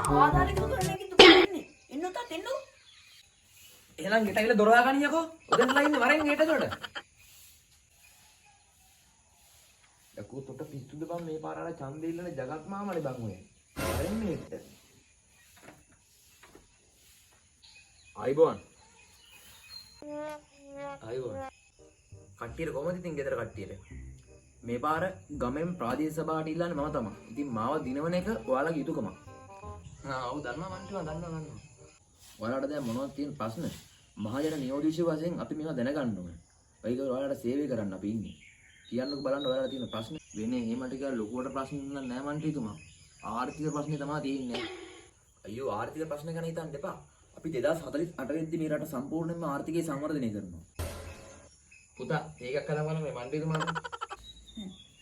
ආදාලේ දුකනේ කිතු කියන්නේ. එන්නු තාත් එන්නු. එහෙනම් ගෙට ඇවිල්ලා දොර වහගනියකෝ. උදේටලා ඉන්නේ වරෙන් ගෙට දොඩ. ලකෝ තොට පිස්සුද බං මේ පාර අර ඡන්දෙ ඉල්ලන ජගත් මාමනේ බං ඔය. වරෙන් මේට. ආයිබෝන්. ආයිබෝන්. කට්ටියට කොහමද ඉතින් ගෙදර කට්ටියට? මේ පාර ගමෙන් ප්‍රාදේශීය සභාවට ඉල්ලන්නේ මම තමයි. ඉතින් මාව දිනවන එක ඔයාලගේ යුතුයකමක්. ඔව් දන්නවා මන්ටි දන්නවා. ඔයාලට දැන් මොනවද තියෙන ප්‍රශ්න? මහජන නියෝජිත වශයෙන් අපි මේවා දැනගන්න ඕනේ. ඒක ඔයාලට සේවය කරන්න අපි ඉන්නේ. කියන්නකෝ බලන්න ඔයාලට තියෙන ප්‍රශ්න. වෙන්නේ එහෙම ටික ලොකුවට ප්‍රශ්න නෑ මන්ටිතුමා. ආර්ථික ප්‍රශ්නේ තමයි තියෙන්නේ. අයියෝ ආර්ථික ප්‍රශ්න ගැන හිතන්න එපා. අපි 2048 වෙද්දි මේ රට සම්පූර්ණයෙන්ම ආර්ථිකය සංවර්ධනය කරනවා. පුතා ඒකක් කතා කරන්න මේ මන්ටිතුමාට.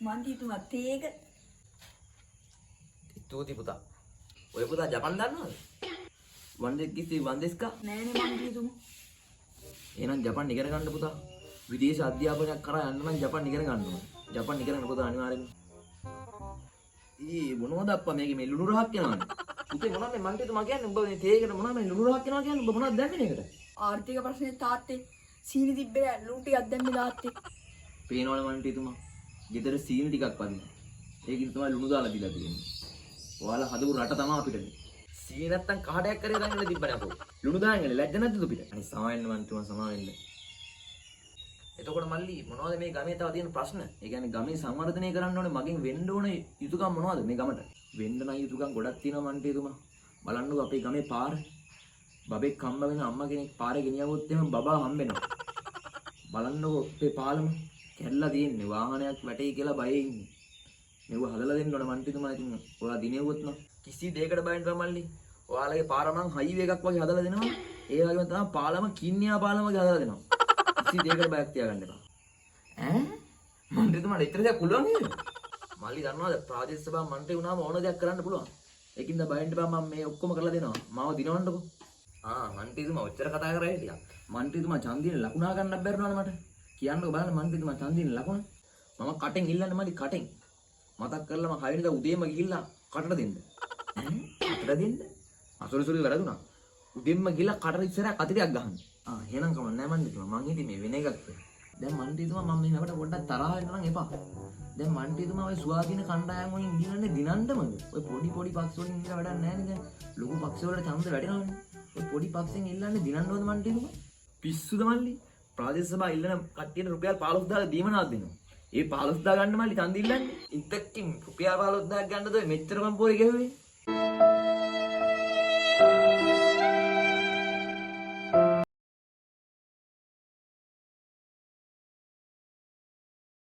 මන්ටිතුමා තේක. ස්තුති පුතා. ඔය පුතා ජපන් දන්නවද? වන්දෙක්කිසි වන්දෙස්කා නෑනේ මන්ටිතුමා. එහෙනම් ජපන් ඉගෙන ගන්න පුතා. විදේශ අධ්‍යාපනයක් කරා යන්න නම් ජපන් ඉගෙන ගන්න ඕනේ. ජපන් ඉගෙන ගන්න පුතා අනිවාර්යෙන්ම. මොනවද අප්පා මේකේ මේ ලුණු රහක් යනවනේ. පුතේ මොනවද මේ මන්ටිතුමා කියන්නේ? උඹ මේ තේකට මොනවද මේ ලුණු රහක් යනවා කියන්නේ? උඹ මොනවද දැන්නේ මේකට? ආර්ථික ප්‍රශ්නේ තාත්තේ සීනි තිබ්බේ ලුණු ටිකක් දැම්මේ තාත්තේ. පේනවනේ මන්ටිතුමා. ගෙදර සීනි ටිකක් වදිනවා. ඒකින් තමයි ලුණු දාලා දීලා තියෙන්නේ. ඔයාලා හදපු රට තමයි අපිට. සීනි නැත්තම් කහඩයක් කරේ දාන්න තිබ්බනේ අපෝ. ලුණු දාන්නේ ලැජ්ජ නැද්ද අපිට? අනේ සමාවෙන්න මන්ටිතුමා සමාවෙන්න. එතකොට මල්ලි මොනවද මේ ගමේ තව තියෙන ප්‍රශ්න? ඒ කියන්නේ ගමේ සංවර්ධනය කරන්න ඕනේ මගෙන් වෙන්න ඕනේ යුතුයකම් මොනවද මේ ගමට? වෙන්න නම් යුතුයකම් ගොඩක් තියෙනවා මන්ටිතුමා. බලන්නකෝ අපේ ගමේ පාර. බබෙක් හම්බ වෙන අම්මා කෙනෙක් පාරේ ගෙනියවොත් එහෙම බබා හම්බ වෙනවා. බලන්නකෝ අපේ පාලම කැඩලා තියෙන්නේ. වාහනයක් වැටේ කියලා බයේ ඉන්නේ. මේව හදලා දෙන්න ඕනේ මන්ටිතුමා. ඉතින් ඔයා දිනෙවොත් නම් කිසි දෙයකට බයෙන් බෑ මල්ලි. ඔයාලගේ පාර මං හයිවේ එකක් වගේ හදලා දෙනවා. ඒ වගේම තමයි පාලම කින්නියා පාලම වගේ හදලා දෙනවා. කිසි දෙයකට බයක් තියාගන්න එපා. මන්ත්‍රීතුමාට ඉතර දෙයක් පුළුවන් නේද? මල්ලි දන්නවද ප්‍රාදේශීය සභාව මන්ත්‍රී වුණාම ඕන දෙයක් කරන්න පුළුවන්. ඒකින්ද බයින්ඩ් බා මම මේ ඔක්කොම කරලා දෙනවා. මාව දිනවන්නකෝ. මන්ත්‍රීතුමා ඔච්චර කතා කරා හිටියා. මන්ත්‍රීතුමා ඡන්දිනේ ලකුණා ගන්නත් බැරිනවනේ මට. කියන්නකෝ බලන්න මන්ත්‍රීතුමා ඡන්දිනේ ලකුණ. මම කටෙන් ඉල්ලන්නේ මල්ලි කටෙන්. මතක් කරලා මම 6 වෙනිදා උදේම ගිහිල්ලා කටට දෙන්න. කටට දෙන්න? අසොරසොරි වැරදුනා. උදේම ගිහිල්ලා කටට ඉස්සරහ කතිරයක් ගහන්න. එහෙනම් කමක් නැහැ මන්ත්‍රීතුමා. මං හිතේ මේ වෙන එකක් කියලා. දැන් මන්ත්‍රීතුමා මම මේ අපිට පොඩ්ඩක් තරහ වෙන්න නම් එපා. දැන් මන්ත්‍රීතුමා ඔය ස්වාධීන කණ්ඩායම් වලින් ඉන්නන්නේ දිනන්නමද? ඔය පොඩි පක්ෂ වලින් ඉන්න වැඩක් නැහැ නේද? ලොකු පක්ෂ වලට ඡන්ද වැටෙනවනේ. ඔය පොඩි පක්ෂෙන් ඉල්ලන්නේ දිනන්නවද මන්ත්‍රීතුමා? පිස්සුද මල්ලි? ප්‍රාදේශ සභාව ඉල්ලන කට්ටියට රුපියල් 15000 දීමනාවක් දෙනවා. ඒ 15000 ගන්න මල්ලි ඡන්ද ඉල්ලන්නේ. ඉතක්කින් රුපියල් 15000 ගන්නද ඔය මෙච්චර මම පොරේ ගැහුවේ?